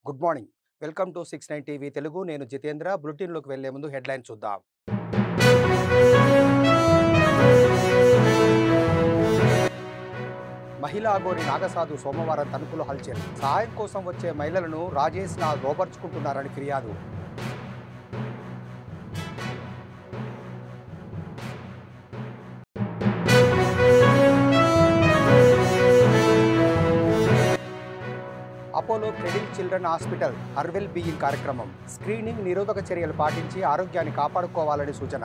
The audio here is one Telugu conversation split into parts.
Good morning. Welcome to 69 TV Telugu. నేను జితేంద్ర. బులెటిన్లోకి వెళ్లే ముందు హెడ్లైన్ చూద్దాం. మహిళా అఘోరి నాగసాధు సోమవారం తణుకులో హల్చల్. సహాయం కోసం వచ్చే మహిళలను రాజేష్ లోబర్చుకుంటున్నారని ఫిర్యాదు. Apollo Cradle children hospital her well being కార్యక్రమం. స్క్రీనింగ్, నిరోధక చర్యలు పాటించి ఆరోగ్యాన్ని కాపాడుకోవాలని సూచన.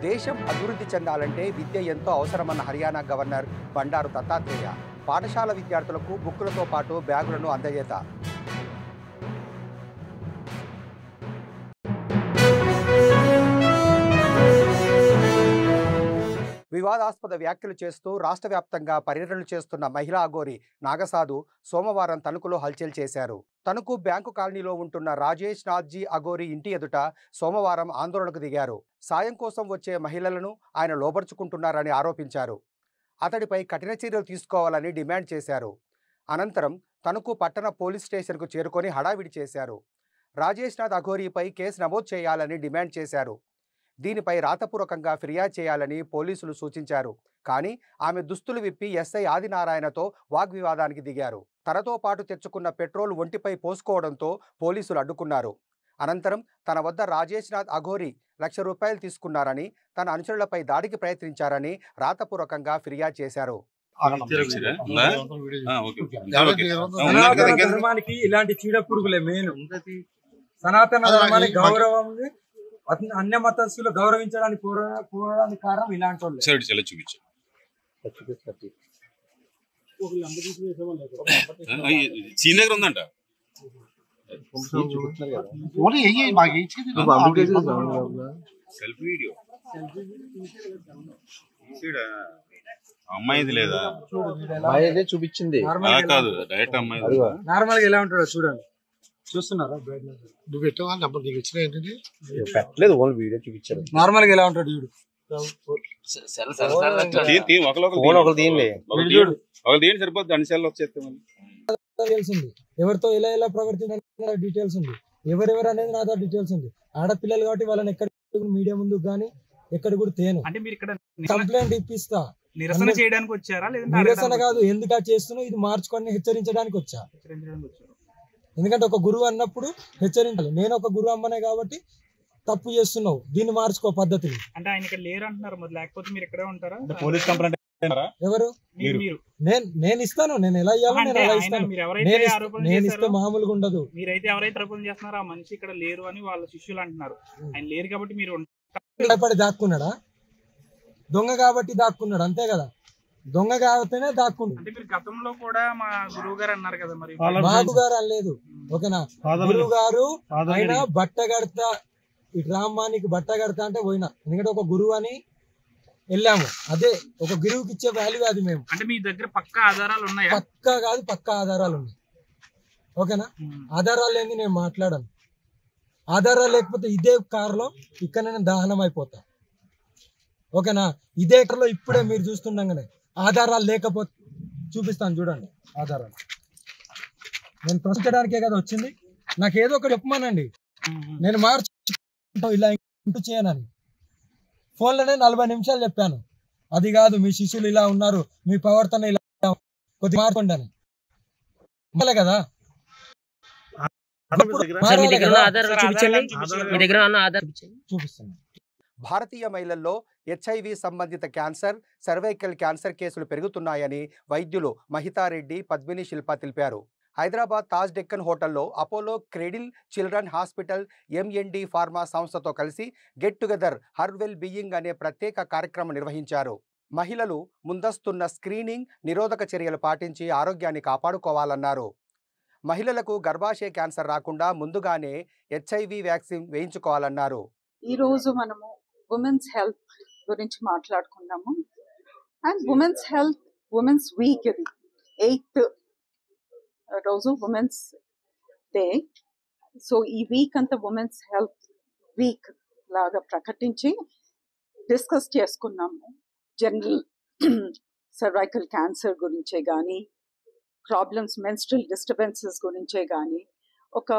దేశం అభివృద్ధి చెందాలంటే విద్య ఎంతో అవసరమన్న హర్యానా గవర్నర్ బండారు దత్తాత్రేయ. పాఠశాల విద్యార్థులకు బుక్కులతో పాటు బ్యాగులను అందజేత. వివాదాస్పద వ్యాఖ్యలు చేస్తూ రాష్ట్ర వ్యాప్తంగా పర్యటనలు చేస్తున్న మహిళా అఘోరి నాగసాధు సోమవారం తణుకులో హల్చల్ చేశారు. తణుకు బ్యాంకు కాలనీలో ఉంటున్న రాజేష్ నాథ్జీ అఘోరి ఇంటి ఎదుట సోమవారం ఆందోళనకు దిగారు. సాయం కోసం వచ్చే మహిళలను ఆయన లోబర్చుకుంటున్నారని ఆరోపించారు. అతడిపై కఠిన చర్యలు తీసుకోవాలని డిమాండ్ చేశారు. అనంతరం తణుకు పట్టణ పోలీస్ స్టేషన్కు చేరుకొని హడావిడి చేశారు. రాజేష్ నాథ్ అఘోరీపై కేసు నమోదు చేయాలని డిమాండ్ చేశారు. దీనిపై రాతపూర్వకంగా ఫిర్యాదు చేయాలని పోలీసులు సూచించారు. కానీ ఆమె దుస్తులు విప్పి ఎస్ఐ ఆదినారాయణతో వాగ్వివాదానికి దిగారు. తనతో పాటు తెచ్చుకున్న పెట్రోల్ ఒంటిపై పోసుకోవడంతో పోలీసులు అడ్డుకున్నారు. అనంతరం తన వద్ద రాజేష్ నాథ్ అఘోరి ₹1,00,000 తీసుకున్నారని, తన అనుచరులపై దాడికి ప్రయత్నించారని రాతపూర్వకంగా ఫిర్యాదు చేశారు. ఇలాంటి చీడ పురుగులే మెయిన్. సనాతన ధర్మానికి గౌరవం, అన్య మతస్థులు గౌరవించడానికి పోవడానికి కారణం ఇలాంటి వాళ్ళు. అమ్మాయిది లేదా చూపించింది కాదు, డైరెక్ట్ అమ్మాయి. నార్మల్ గా ఎలా ఉంటాడో చూడండి. చూస్తున్నారా? నువ్వు పెట్టవా నెంబర్ నీకు వచ్చిన ఏంటంటే పెట్టలేదు, ఓన్లీ వీడియో చూపించారు. నార్మల్ గా ఎలా ఉంటాడు చూడు. సరిపోద్ది, అన్ని సెల్ వచ్చేస్తాం. తెలిసింది ఎవరితో ఎలా ఎలా ప్రవర్తించాలి డీటెయిల్స్ ఉంది. ఎవరెవరు అనేది నా దగ్గర డీటెయిల్స్ ఉంది. ఆడపిల్లలు కాబట్టి వాళ్ళని ఎక్కడ మీడియా ముందుకు గానీ ఎక్కడ కూడా తేను. అంటే మీరు ఇక్కడ కంప్లైంట్ ఇప్పిస్తా. నిరసన చేయడానికి వచ్చారా? నిరసన కాదు, ఎందుకు చేస్తున్నావు ఇది మార్చుకొని హెచ్చరించడానికి వచ్చా. ఎందుకంటే ఒక గురువు అన్నప్పుడు హెచ్చరించాలి. నేను ఒక గురువు అమ్మనే కాబట్టి తప్పు చేస్తున్నావు, దీన్ని మార్చుకో పద్ధతిని. అంటే ఆయన ఇక్కడ లేరు అంటున్నారు, మరి లేకపోతే మీరు ఇక్కడే ఉంటారా? పోలీస్ కంప్లైంట్ ఎవరు? నేను ఇస్తాను, నేను ఎలా ఇవ్వాలో నేను అలా ఇస్తాను. నేను ఇస్తే మామూలుగా ఉండదు. మీరైతే ఎవరైతే ఆరోపణ చేస్తున్నారో ఆ మనిషి ఇక్కడ లేరు అని వాళ్ళ శిష్యులు అంటున్నారు. ఆయన లేరు కాబట్టి మీరు భయపడి దాక్కున్నాడా? దొంగ కాబట్టి దాక్కున్నాడు, అంతే కదా. దొంగ కాబట్టినే దాక్కుండు. అంటే మీరు గతంలో కూడా మా గురువు గారు అన్నారు కదా, మరి బాబు గారు అనలేదు. ఓకేనా? గురువు గారు ఆయన బట్ట కడతా, ఈ డ్రామానికి బట్ట కడతా అంటే పోయినా. ఎందుకంటే ఒక గురువు అని వెళ్ళాము, అదే ఒక గురువుకి ఇచ్చే వాల్యూ అది. మేము అంటే మీ దగ్గర పక్కా ఆధారాలు ఉన్నాయా? పక్కా కాదు, పక్కా ఆధారాలు ఉన్నాయి. ఓకేనా? ఆధారాలు లేని నేను మాట్లాడాను. ఆధారాలు లేకపోతే ఇదే కారులో ఇక్కడ నేను దహనం అయిపోతా. ఓకేనా? ఇదే కారులో ఇప్పుడే మీరు చూస్తుండగానే ఆధారాలు లేకపోతే చూపిస్తాను, చూడండి ఆధారాలు. నేను ప్రశ్నించడానికే కదా వచ్చింది. నాకు ఏదో ఒకటి చెప్పమానండి, నేను మార్చు ఇలా ఇంటూ చేయనని. ఫోన్లోనే 40 నిమిషాలు చెప్పాను. అది కాదు, మీ శిష్యులు ఇలా ఉన్నారు, మీ ప్రవర్తన ఇలా కొద్దిగా మార్చుకోండి అని కదా. చూపిస్తాను. భారతీయ మహిళల్లో HIV సంబంధిత క్యాన్సర్, సర్వైకల్ క్యాన్సర్ కేసులు పెరుగుతున్నాయని వైద్యులు మహితారెడ్డి, పద్మిని శిల్ప తెలిపారు. హైదరాబాద్ తాజ్ డెక్కన్ హోటల్లో Apollo Cradle children hospital MND pharma సంస్థతో కలిసి గెట్ టుగెదర్ హర్వెల్ బీయింగ్ అనే ప్రత్యేక కార్యక్రమం నిర్వహించారు. మహిళలు ముందస్తున్న స్క్రీనింగ్, నిరోధక చర్యలు పాటించి ఆరోగ్యాన్ని కాపాడుకోవాలన్నారు. మహిళలకు గర్భాశయ క్యాన్సర్ రాకుండా ముందుగానే HIV వ్యాక్సిన్ వేయించుకోవాలన్నారు. ఈరోజు మనము ఉమెన్స్ హెల్త్ గురించి మాట్లాడుకున్నాము. అండ్ ఉమెన్స్ వీక్, ఇది 8th రోజు ఉమెన్స్ డే. సో ఈ వీక్ అంతా ఉమెన్స్ హెల్త్ వీక్ లాగా ప్రకటించి డిస్కస్ చేసుకున్నాము. జనరల్ సర్వైకల్ క్యాన్సర్ గురించే కానీ, ప్రాబ్లమ్స్ మెన్స్ట్రల్ డిస్టర్బెన్సెస్ గురించే కానీ, ఒక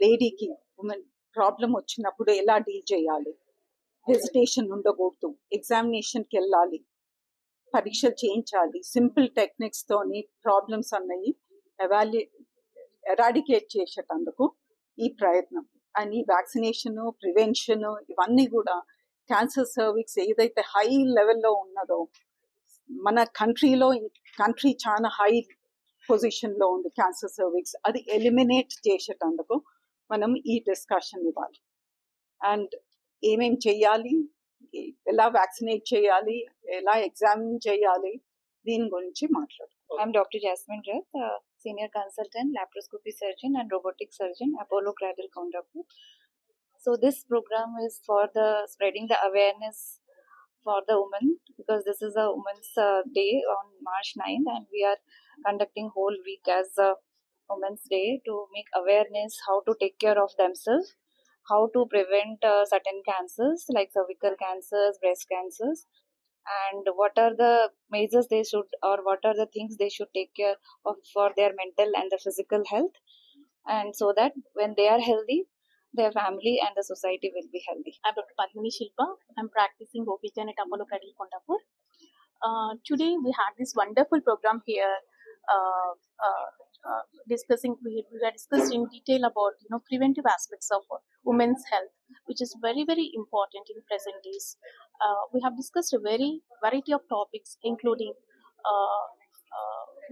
లేడీకి ఉమెన్ ప్రాబ్లం వచ్చినప్పుడు ఎలా డీల్ చేయాలి, హెజిటేషన్ ఉండకూడదు, ఎగ్జామినేషన్కి వెళ్ళాలి, పరీక్షలు చేయించాలి, సింపుల్ టెక్నిక్స్తోని ప్రాబ్లమ్స్ అన్నవి ఎరాడికేట్ చేసేటందుకు ఈ ప్రయత్నం. అండ్ ఈ వ్యాక్సినేషన్, ప్రివెన్షన్ ఇవన్నీ కూడా క్యాన్సర్ సర్వీక్స్ ఏదైతే హై లెవెల్లో ఉన్నదో, మన కంట్రీ చాలా హై పొజిషన్లో ఉంది క్యాన్సర్ సర్వీక్స్, అది ఎలిమినేట్ చేసేటందుకు మనం ఈ డిస్కషన్ ఇవ్వాలి. అండ్ ఏమేం చెయ్యాలి, ఎలా వ్యాక్సినేట్ చేయాలి, ఎలా ఎగ్జామిన్ చేయాలి, దీని గురించి మాట్లాడుతాం. I'm Dr. Jasmine Rath, Senior Consultant, Laparoscopy Surgeon and Robotic Surgeon, Apollo Cradle, Kondapur. So this program is for the spreading the awareness for the women, because this is a Women's Day on March 9th, and we are conducting whole week as a Women's Day to make awareness how to take care of themselves, how to prevent certain cancers like cervical cancers, breast cancers, and what are the measures they should, or what are the things they should take care of for their mental and the physical health, and so that when they are healthy, their family and the society will be healthy. I'm Dr. Padmini Shilpa. I'm practicing OB-GYN at Apollo Cradle, Kondapur. Today we had this wonderful program here, discussing. We had discussed in detail about preventive aspects of women's health, which is very, very important in present days. We have discussed a variety of topics, including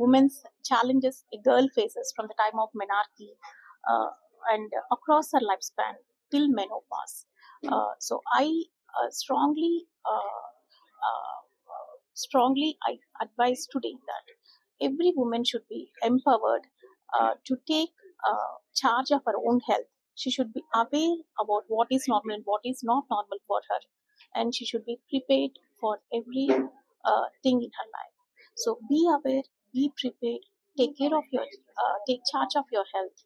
women's challenges a girl faces from the time of menarche and across her lifespan till menopause. So I strongly I advise today that every woman should be empowered to take charge of her own health. She should be aware about what is normal and what is not normal for her, and she should be prepared for every thing in her life. So be aware, be prepared, take charge of your health,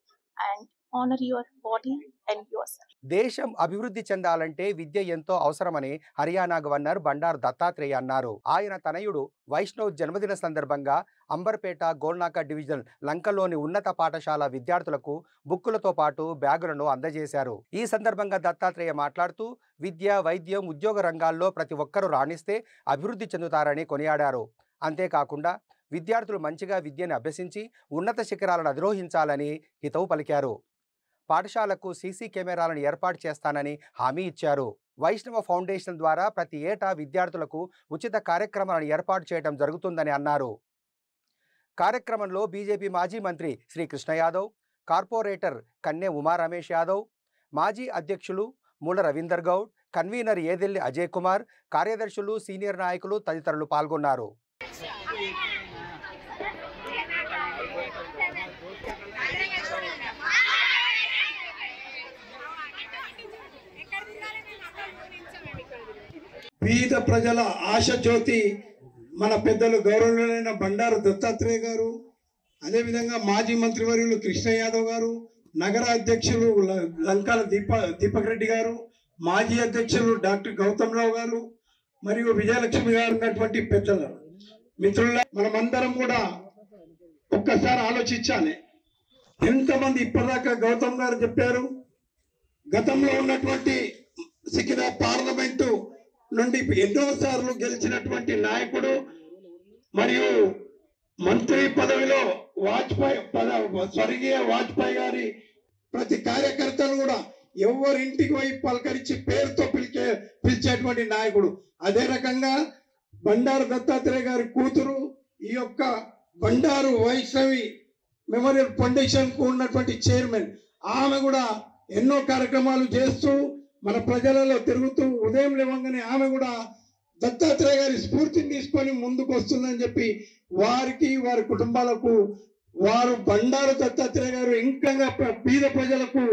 and honor your body and yourself. దేశం అభివృద్ధి చెందాలంటే విద్య ఎంతో అవసరమని హర్యానా గవర్నర్ బండారు దత్తాత్రేయ అన్నారు. ఆయన తనయుడు వైష్ణవ్ జన్మదిన సందర్భంగా అంబర్పేట గోల్నాక డివిజన్ లంకలోని ఉన్నత పాఠశాల విద్యార్థులకు బుక్కులతో పాటు బ్యాగులను అందజేశారు. ఈ సందర్భంగా దత్తాత్రేయ మాట్లాడుతూ విద్య, వైద్యం, ఉద్యోగ రంగాల్లో ప్రతి ఒక్కరూ రాణిస్తే అభివృద్ధి చెందుతారని కొనియాడారు. అంతేకాకుండా విద్యార్థులు మంచిగా విద్యను అభ్యసించి ఉన్నత శిఖరాలను అధిరోహించాలని హితవు పలికారు. పాఠశాలకు సీసీ కెమెరాలను ఏర్పాటు చేస్తానని హామీ ఇచ్చారు. వైష్ణవ ఫౌండేషన్ ద్వారా ప్రతి ఏటా విద్యార్థులకు ఉచిత కార్యక్రమాలను ఏర్పాటు చేయడం జరుగుతుందని అన్నారు. కార్యక్రమంలో బీజేపీ మాజీ మంత్రి శ్రీ కృష్ణ యాదవ్, కార్పొరేటర్ కన్నె ఉమా రమేష్ యాదవ్, మాజీ అధ్యక్షులు మూల రవీందర్ గౌడ్, కన్వీనర్ ఏదెల్లి అజయ్ కుమార్, కార్యదర్శులు, సీనియర్ నాయకులు తదితరులు పాల్గొన్నారు. పేద ప్రజల ఆశ జ్యోతి మన పెద్దలు గౌరవనీయులైన బండారు దత్తాత్రేయ గారు, అదేవిధంగా మాజీ మంత్రివర్యులు కృష్ణ యాదవ్ గారు, నగర అధ్యక్షులు లంకాల దీపక్ రెడ్డి గారు, మాజీ అధ్యక్షులు డాక్టర్ గౌతమ్ రావు గారు, మరియు విజయలక్ష్మి గారు ఉన్నటువంటి పెద్దలు మిత్రుల, మనమందరం కూడా ఒక్కసారి ఆలోచించాలి. ఎంతమంది ఇప్పటిదాకా గౌతమ్ గారు చెప్పారు, గతంలో ఉన్నటువంటి సికింద్రా పార్లమెంటు నుండి ఎన్నోసార్లు గెలిచినటువంటి నాయకుడు మరియు మంత్రి పదవిలో స్వర్గీయ వాజ్పేయి గారి ప్రతి కార్యకర్తను కూడా ఎవరింటికి పోయి పలకరించి పేరుతో పిలిచేటువంటి నాయకుడు. అదే రకంగా బండారు దత్తాత్రేయ గారి కూతురు ఈ యొక్క బండారు వైష్ణవి మెమోరియల్ ఫౌండేషన్ కు ఉన్నటువంటి చైర్మన్, ఆమె కూడా ఎన్నో కార్యక్రమాలు చేస్తూ మన ప్రజలలో తిరుగుతూ ఉదయం లేవగానే ఆమె కూడా దత్తాత్రేయ గారి స్ఫూర్తిని తీసుకొని ముందుకు వస్తుందని చెప్పి వారికి, వారి కుటుంబాలకు, వారు బండారు దత్తాత్రేయ గారు ఇంకా పేద ప్రజలకు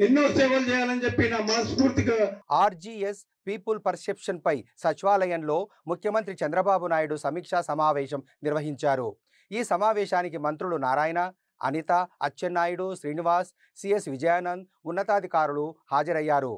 ఎన్నో సేవలు చేయాలని చెప్పి నా మనస్ఫూర్తిగా. ఆర్జీఎస్ పీపుల్ పర్సెప్షన్ పై సచివాలయంలో ముఖ్యమంత్రి చంద్రబాబు నాయుడు సమీక్షా సమావేశం నిర్వహించారు. ఈ సమావేశానికి మంత్రులు నారాయణ, అనిత, అచ్చెన్నాయుడు, శ్రీనివాస్, సిఎస్ విజయానంద్, ఉన్నతాధికారులు హాజరయ్యారు.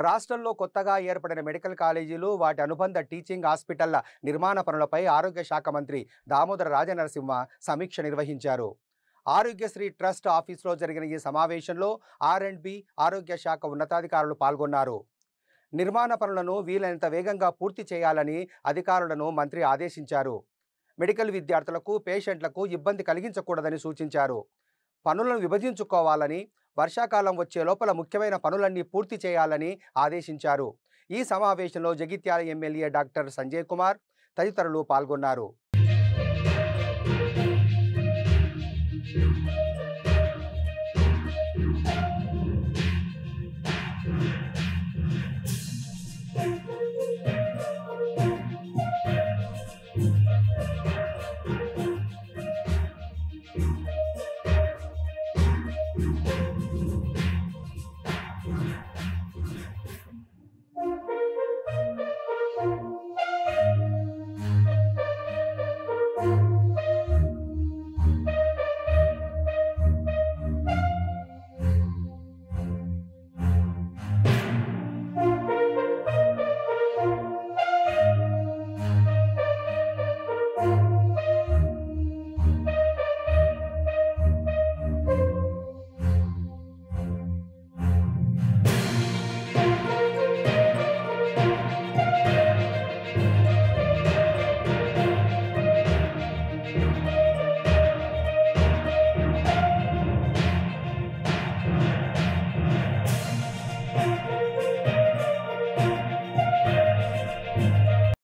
రాష్ట్రంలో కొత్తగా ఏర్పడిన మెడికల్ కాలేజీలు వాటి అనుబంధ టీచింగ్ హాస్పిటళ్ల నిర్మాణ పనులపై ఆరోగ్య శాఖ మంత్రి దామోదర రాజనరసింహ సమీక్ష నిర్వహించారు. ఆరోగ్యశ్రీ ట్రస్ట్ ఆఫీసులో జరిగిన ఈ సమావేశంలో R&B ఆరోగ్య శాఖ ఉన్నతాధికారులు పాల్గొన్నారు. నిర్మాణ పనులను వీలైనంత వేగంగా పూర్తి చేయాలని అధికారులను మంత్రి ఆదేశించారు. మెడికల్ విద్యార్థులకు, పేషెంట్లకు ఇబ్బంది కలిగించకూడదని సూచించారు. పనులను విభజించుకోవాలని, వర్షాకాలం వచ్చే లోపల ముఖ్యమైన పనులన్నీ పూర్తి చేయాలని ఆదేశించారు. ఈ సమావేశంలో జగిత్యాల ఎమ్మెల్యే డాక్టర్ సంజయ్ కుమార్ తదితరులు పాల్గొన్నారు.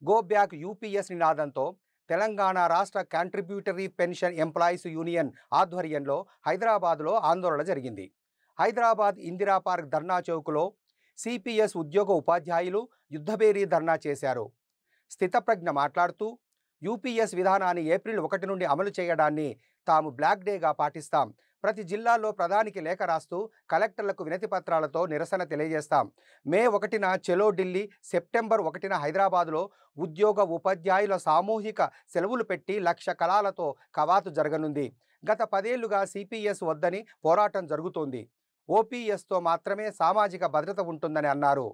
గో బ్యాక్ యూపీఎస్ నినాదంతో తెలంగాణ రాష్ట్ర కాంట్రిబ్యూటరీ పెన్షన్ ఎంప్లాయీస్ యూనియన్ ఆధ్వర్యంలో హైదరాబాద్లో ఆందోళన జరిగింది. హైదరాబాద్ ఇందిరా పార్క్ ధర్నా చౌక్లో సిపిఎస్ ఉద్యోగ ఉపాధ్యాయులు యుద్ధభేరీ ధర్నా చేశారు. స్థితప్రజ్ఞ మాట్లాడుతూ యూపీఎస్ విధానాన్ని ఏప్రిల్ 1 నుండి అమలు చేయడాన్ని తాము బ్లాక్ డేగా పాటిస్తాం. ప్రతి జిల్లాలో ప్రధానికి లేఖ రాస్తూ కలెక్టర్లకు వినతి పత్రాలతో నిరసన తెలియజేస్తాం. మే 1న చెలో ఢిల్లీ, సెప్టెంబర్ 1న హైదరాబాద్లో ఉద్యోగ ఉపాధ్యాయుల సామూహిక సెలవులు పెట్టి లక్ష కళాలతో కవాతు జరగనుంది. గత 10 ఏళ్లుగా సిపిఎస్ వద్దని పోరాటం జరుగుతోంది. ఓపీఎస్తో మాత్రమే సామాజిక భద్రత ఉంటుందని అన్నారు.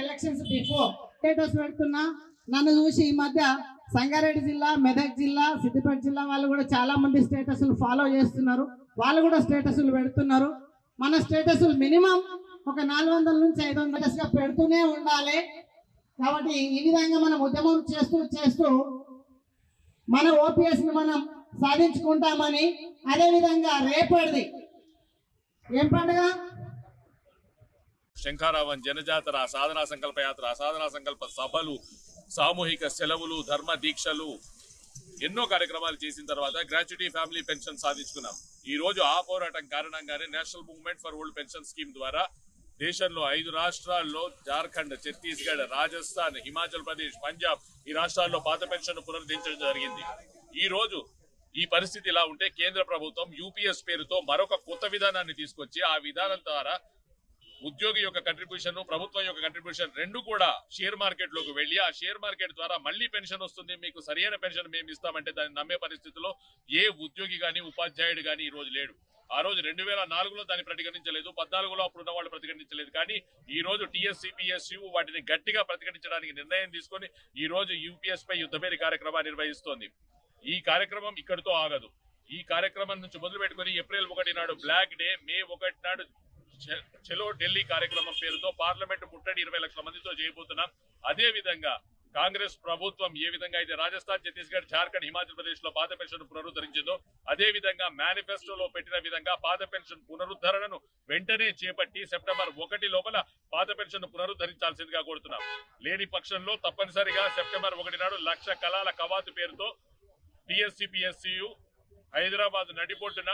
ఎలక్షన్స్ బిఫోర్ స్టేటస్ పెడుతున్నా, నన్ను చూసి ఈ మధ్య సంగారెడ్డి జిల్లా, మెదక్ జిల్లా, సిద్దిపేట జిల్లా వాళ్ళు కూడా చాలా మంది స్టేటస్లు ఫాలో చేస్తున్నారు. వాళ్ళు కూడా స్టేటస్లు పెడుతున్నారు. మన స్టేటస్లు మినిమం ఒక 400 నుంచి 500గా పెడుతూనే ఉండాలి. కాబట్టి ఈ విధంగా మనం ఉద్యమం చేస్తూ మన ఓపీఎస్ని మనం సాధించుకుంటామని, అదేవిధంగా రేపటిది ఏం పండుగ? శంఖారావం, జనజాతర, సాధనా సంకల్ప యాత్ర, సాధనా సంకల్ప సభలు, సామూహిక సెలవులు, ధర్మ దీక్షలు, ఎన్నో కార్యక్రమాలు చేసిన తర్వాత గ్రాట్యుటీ ఫ్యామిలీ పెన్షన్ సాధించుకున్నాం. ఈ రోజు ఆ పోరాటం కారణంగానే national movement for old pension scheme ద్వారా దేశంలో 5 రాష్ట్రాల్లో జార్ఖండ్, ఛత్తీస్గఢ్, రాజస్థాన్, హిమాచల్ ప్రదేశ్, పంజాబ్ ఈ రాష్ట్రాల్లో పాత పెన్షన్ పునరుద్ధరించడం జరిగింది. ఈ రోజు ఈ పరిస్థితి ఇలా ఉంటే కేంద్ర ప్రభుత్వం యూపీఎస్ పేరుతో మరొక కొత్త విధానాన్ని తీసుకొచ్చి ఆ విధానం ద్వారా ఉద్యోగి యొక్క కంట్రిబ్యూషన్, ప్రభుత్వం యొక్క కంట్రిబ్యూషన్ రెండు కూడా షేర్ మార్కెట్ లోకి వెళ్లి ఆ షేర్ మార్కెట్ ద్వారా మళ్ళీ పెన్షన్ వస్తుంది, మీకు సరైన పెన్షన్ మేము ఇస్తామంటే దాన్ని నమ్మే పరిస్థితిలో ఏ ఉద్యోగి గాని ఉపాధ్యాయుడు గాని ఈ రోజు లేడు. ఆ రోజు 2004లో దాన్ని ప్రతిఘటించలేదు, 14లో అప్పుడున్న వాళ్ళు ప్రతిఘటించలేదు. కానీ ఈ రోజు టీఎస్సీపీఎస్యు వాటిని గట్టిగా ప్రతిఘటించడానికి నిర్ణయం తీసుకొని ఈ రోజు యూపీఎస్ పై యుద్ధభేరి కార్యక్రమాన్ని నిర్వహిస్తోంది. ఈ కార్యక్రమం ఇక్కడితో ఆగదు. ఈ కార్యక్రమం నుంచి మొదలు పెట్టుకుని ఏప్రిల్ 1 నాడు బ్లాక్ డే, మే 1 నాడు చెలో ఢిల్లీ కార్యక్రమం పేరుతో పార్లమెంట్ ముట్టడి 20 లక్షల మందితో చేయబోతున్నాం. అదే విధంగా కాంగ్రెస్ ప్రభుత్వం ఏ విధంగా అయితే రాజస్థాన్, ఛత్తీస్గఢ్, జార్ఖండ్, హిమాచల్ ప్రదేశ్ లో పాత పెన్షన్ పునరుద్ధరించిందో అదే విధంగా మేనిఫెస్టోలో పెట్టిన విధంగా పాత పెన్షన్ పునరుద్ధరణను వెంటనే చేపట్టి సెప్టెంబర్ 1 లోపల పాత పెన్షన్ పునరుద్ధరించాల్సిందిగా కోరుతున్నాం. లేని పక్షంలో తప్పనిసరిగా సెప్టెంబర్ 1 నాడు 1,00,000 కళాల కవాతు పేరుతో టీఎస్సీపీఎస్సీయు హైదరాబాద్ నడిబొడ్డున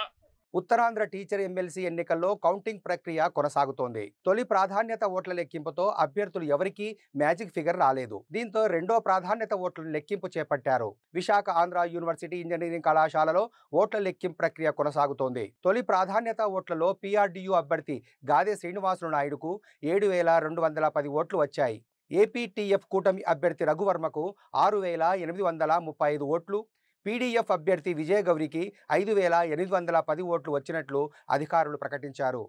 ఉత్తరాంధ్ర టీచర్ ఎమ్మెల్సీ ఎన్నికల్లో కౌంటింగ్ ప్రక్రియ కొనసాగుతోంది. తొలి ప్రాధాన్యత ఓట్ల లెక్కింపుతో అభ్యర్థులు ఎవరికీ మ్యాజిక్ ఫిగర్ రాలేదు. దీంతో రెండో ప్రాధాన్యత ఓట్ల లెక్కింపు చేపట్టారు. విశాఖ ఆంధ్ర యూనివర్సిటీ ఇంజనీరింగ్ కళాశాలలో ఓట్ల లెక్కింపు ప్రక్రియ కొనసాగుతోంది. తొలి ప్రాధాన్యత ఓట్లలో PRDU అభ్యర్థి గాదే శ్రీనివాసులు నాయుడుకు 7,210 ఓట్లు వచ్చాయి. APTF కూటమి అభ్యర్థి రఘువర్మకు 6,835 ఓట్లు, PDF అభ్యర్థి విజయగౌరికి 5,810 ఓట్లు వచ్చినట్లు అధికారులు ప్రకటించారు.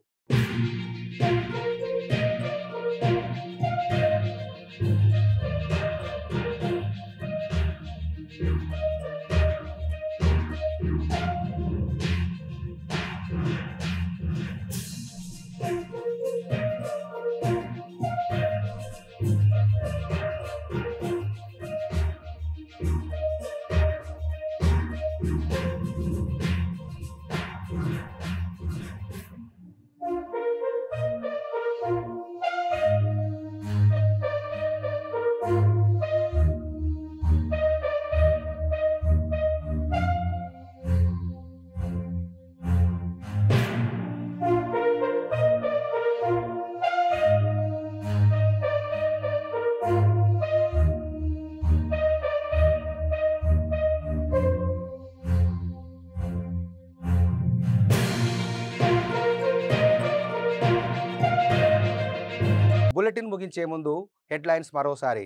బులెటిన్ ముగించే ముందు హెడ్లైన్స్ మరోసారి.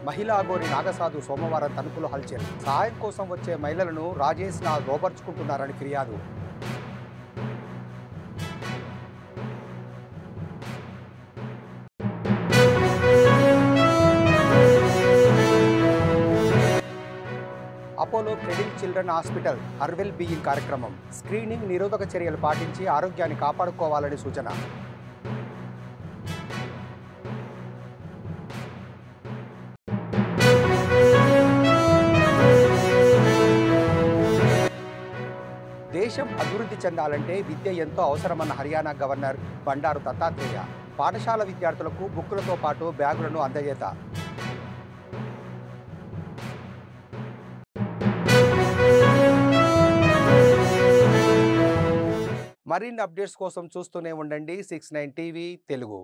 మహిళా అఘోరి నాగసాధు సోమవారం తణుకులో హల్చల్. సహాయం కోసం వచ్చే మహిళలను రాజేష్ లోబర్చుకుంటున్నారని ఫిర్యాదు. Apollo Cradle children hospital her well being కార్యక్రమం. స్క్రీనింగ్, నిరోధక చర్యలు పాటించి ఆరోగ్యాన్ని కాపాడుకోవాలని సూచన. దేశం అభివృద్ధి చెందాలంటే విద్య ఎంతో అవసరమన్న హర్యానా గవర్నర్ బండారు దత్తాత్రేయ. పాఠశాల విద్యార్థులకు బుక్కులతో పాటు బ్యాగులను అందజేత. మరిన్ని అప్డేట్స్ కోసం చూస్తూనే ఉండండి 69 టీవీ తెలుగు.